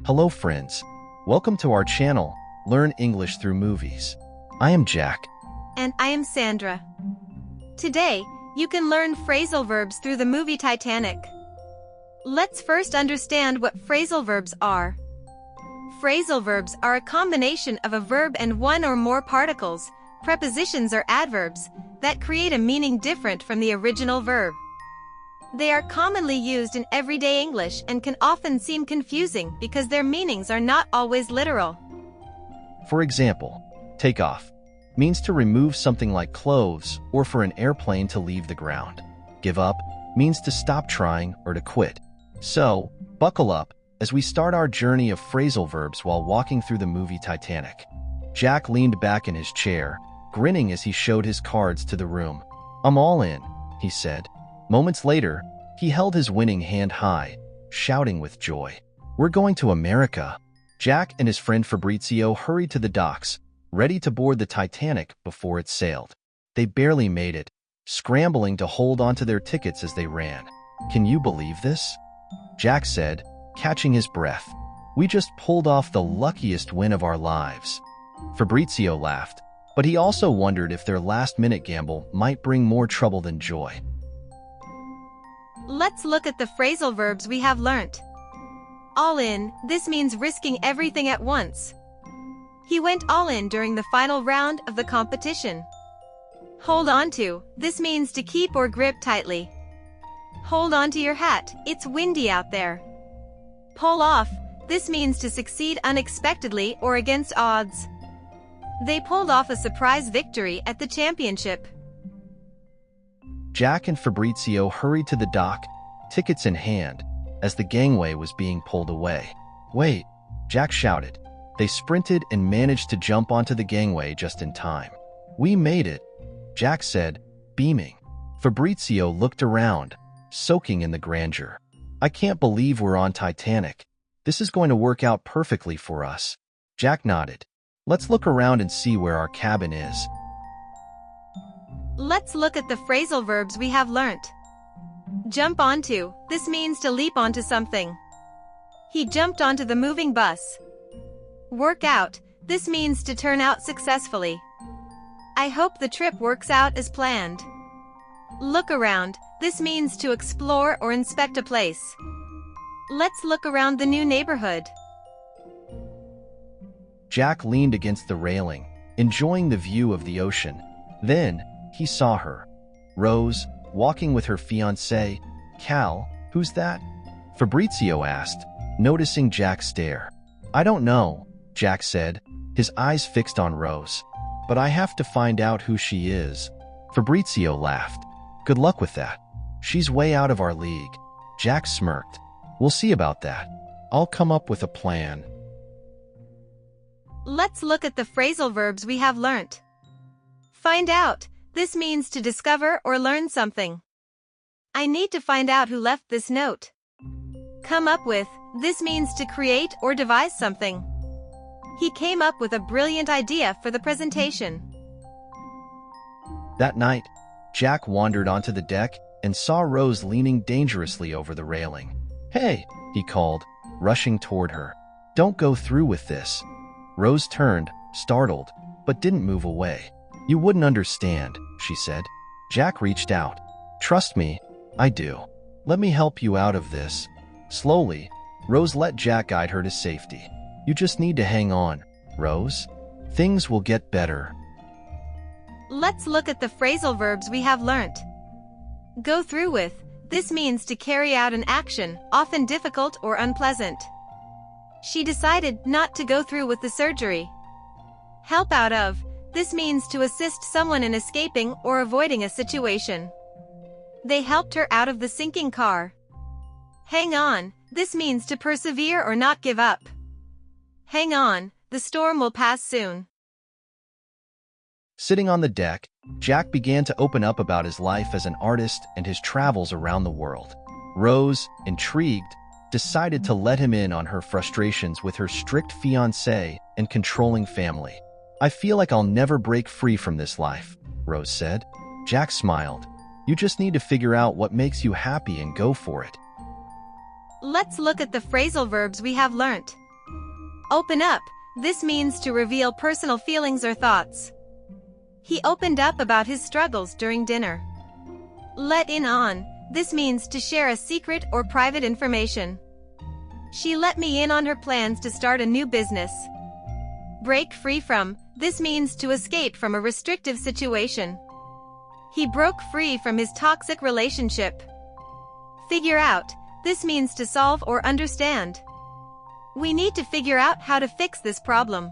Hello friends. Welcome to our channel, Learn English Through Movies. I am Jack. And I am Sandra. Today, you can learn phrasal verbs through the movie Titanic. Let's first understand what phrasal verbs are. Phrasal verbs are a combination of a verb and one or more particles, prepositions or adverbs, that create a meaning different from the original verb. They are commonly used in everyday English and can often seem confusing because their meanings are not always literal. For example, take off means to remove something like clothes or for an airplane to leave the ground. Give up means to stop trying or to quit. So, buckle up as we start our journey of phrasal verbs while walking through the movie Titanic. Jack leaned back in his chair, grinning as he showed his cards to the room. "I'm all in," he said. Moments later, he held his winning hand high, shouting with joy. "We're going to America." Jack and his friend Fabrizio hurried to the docks, ready to board the Titanic before it sailed. They barely made it, scrambling to hold onto their tickets as they ran. "Can you believe this?" Jack said, catching his breath. "We just pulled off the luckiest win of our lives." Fabrizio laughed, but he also wondered if their last-minute gamble might bring more trouble than joy. Let's look at the phrasal verbs we have learnt. All in, this means risking everything at once. He went all in during the final round of the competition. Hold on to, this means to keep or grip tightly. Hold on to your hat, it's windy out there. Pull off, this means to succeed unexpectedly or against odds. They pulled off a surprise victory at the championship. Jack and Fabrizio hurried to the dock, tickets in hand, as the gangway was being pulled away. "Wait!" Jack shouted. They sprinted and managed to jump onto the gangway just in time. "We made it," Jack said, beaming. Fabrizio looked around, soaking in the grandeur. "I can't believe we're on Titanic. This is going to work out perfectly for us." Jack nodded. "Let's look around and see where our cabin is." Let's look at the phrasal verbs we have learnt. Jump onto, this means to leap onto something. He jumped onto the moving bus. Work out, this means to turn out successfully. I hope the trip works out as planned. Look around, this means to explore or inspect a place. Let's look around the new neighborhood. Jack leaned against the railing, enjoying the view of the ocean. Then, he saw her. Rose, walking with her fiancé, Cal. "Who's that?" Fabrizio asked, noticing Jack's stare. "I don't know," Jack said, his eyes fixed on Rose. "But I have to find out who she is." Fabrizio laughed. "Good luck with that. She's way out of our league." Jack smirked. "We'll see about that. I'll come up with a plan." Let's look at the phrasal verbs we have learnt. Find out, this means to discover or learn something. I need to find out who left this note. Come up with, this means to create or devise something. He came up with a brilliant idea for the presentation. That night, Jack wandered onto the deck and saw Rose leaning dangerously over the railing. "Hey," he called, rushing toward her. "Don't go through with this." Rose turned, startled, but didn't move away. "You wouldn't understand," she said. Jack reached out. "Trust me, I do. Let me help you out of this." Slowly, Rose let Jack guide her to safety. "You just need to hang on, Rose. Things will get better." Let's look at the phrasal verbs we have learnt. Go through with, this means to carry out an action, often difficult or unpleasant. She decided not to go through with the surgery. Help out of, this means to assist someone in escaping or avoiding a situation. They helped her out of the sinking car. Hang on, this means to persevere or not give up. Hang on, the storm will pass soon. Sitting on the deck, Jack began to open up about his life as an artist and his travels around the world. Rose, intrigued, decided to let him in on her frustrations with her strict fiancé and controlling family. "I feel like I'll never break free from this life," Rose said. Jack smiled. "You just need to figure out what makes you happy and go for it." Let's look at the phrasal verbs we have learnt. Open up. This means to reveal personal feelings or thoughts. He opened up about his struggles during dinner. Let in on. This means to share a secret or private information. She let me in on her plans to start a new business. Break free from. This means to escape from a restrictive situation. He broke free from his toxic relationship. Figure out. This means to solve or understand. We need to figure out how to fix this problem.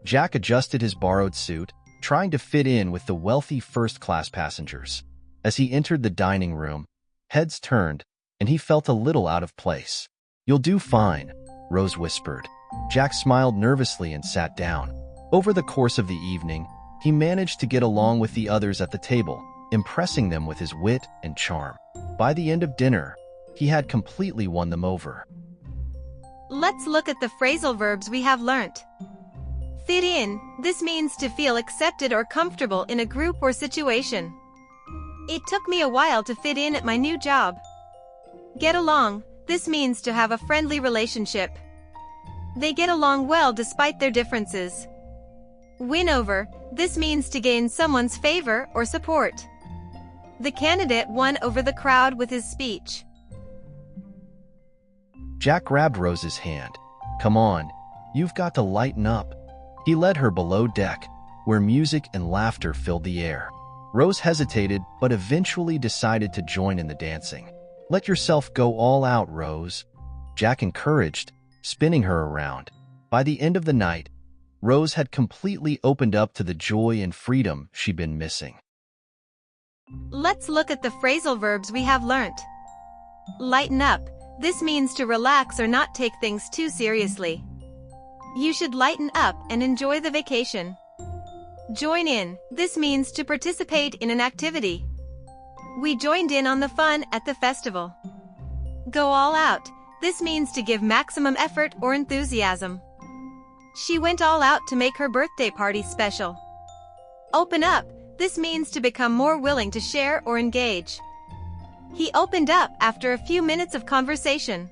Jack adjusted his borrowed suit, trying to fit in with the wealthy first-class passengers. As he entered the dining room, heads turned, and he felt a little out of place. "You'll do fine," Rose whispered. Jack smiled nervously and sat down. Over the course of the evening, he managed to get along with the others at the table, impressing them with his wit and charm. By the end of dinner, he had completely won them over. Let's look at the phrasal verbs we have learnt. Fit in. This means to feel accepted or comfortable in a group or situation. It took me a while to fit in at my new job. Get along. This means to have a friendly relationship. They get along well despite their differences. Win over. This means to gain someone's favor or support. The candidate won over the crowd with his speech. Jack grabbed Rose's hand. "Come on, you've got to lighten up." He led her below deck, where music and laughter filled the air. Rose hesitated, but eventually decided to join in the dancing. "Let yourself go all out, Rose," Jack encouraged, spinning her around. By the end of the night, Rose had completely opened up to the joy and freedom she'd been missing. Let's look at the phrasal verbs we have learnt. Lighten up. This means to relax or not take things too seriously. You should lighten up and enjoy the vacation. Join in. This means to participate in an activity. We joined in on the fun at the festival. Go all out. This means to give maximum effort or enthusiasm. She went all out to make her birthday party special. Open up. This means to become more willing to share or engage. He opened up after a few minutes of conversation.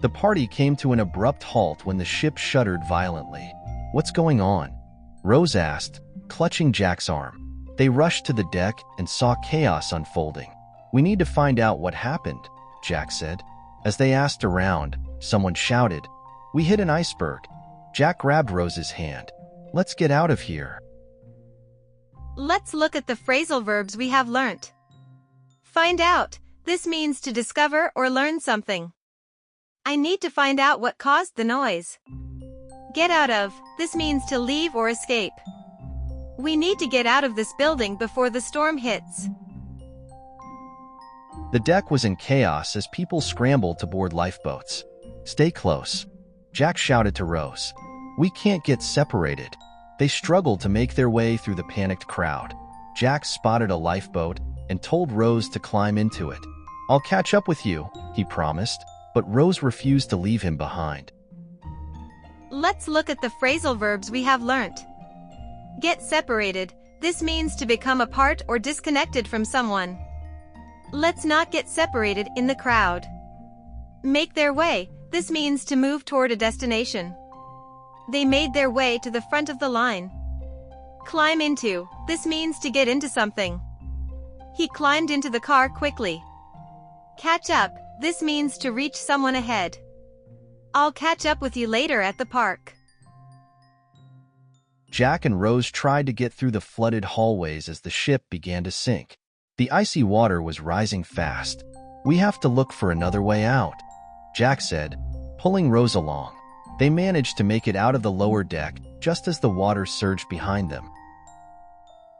The party came to an abrupt halt when the ship shuddered violently. "What's going on?" Rose asked, clutching Jack's arm. They rushed to the deck and saw chaos unfolding. "We need to find out what happened," Jack said. As they asked around, someone shouted, "We hit an iceberg." Jack grabbed Rose's hand. "Let's get out of here." Let's look at the phrasal verbs we have learnt. Find out. This means to discover or learn something. I need to find out what caused the noise. Get out of. This means to leave or escape. We need to get out of this building before the storm hits. The deck was in chaos as people scrambled to board lifeboats. "Stay close," Jack shouted to Rose. "We can't get separated." They struggled to make their way through the panicked crowd. Jack spotted a lifeboat and told Rose to climb into it. "I'll catch up with you," he promised, but Rose refused to leave him behind. Let's look at the phrasal verbs we have learnt. Get separated. This means to become apart or disconnected from someone. Let's not get separated in the crowd. Make their way. This means to move toward a destination. They made their way to the front of the line. Climb into. This means to get into something. He climbed into the car quickly. Catch up. This means to reach someone ahead. I'll catch up with you later at the park. Jack and Rose tried to get through the flooded hallways as the ship began to sink. The icy water was rising fast. "We have to look for another way out," Jack said, pulling Rose along. They managed to make it out of the lower deck just as the water surged behind them.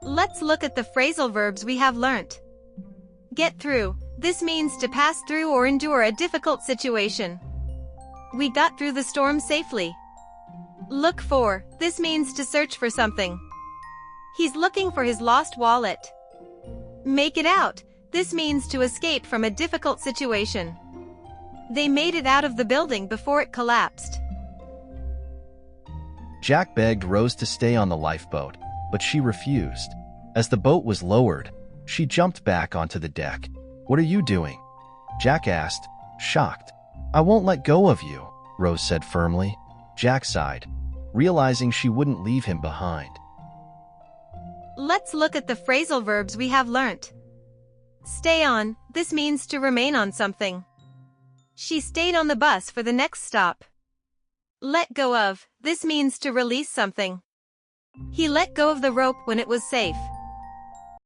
Let's look at the phrasal verbs we have learnt. Get through. This means to pass through or endure a difficult situation. We got through the storm safely. Look for. This means to search for something. He's looking for his lost wallet. Make it out. This means to escape from a difficult situation. They made it out of the building before it collapsed. Jack begged Rose to stay on the lifeboat, but she refused. As the boat was lowered, she jumped back onto the deck. "What are you doing?" Jack asked, shocked. I won't let go of you, Rose said firmly. Jack sighed, realizing she wouldn't leave him behind. Let's look at the phrasal verbs we have learnt. Stay on, this means to remain on something. She stayed on the bus for the next stop. Let go of, this means to release something. He let go of the rope when it was safe.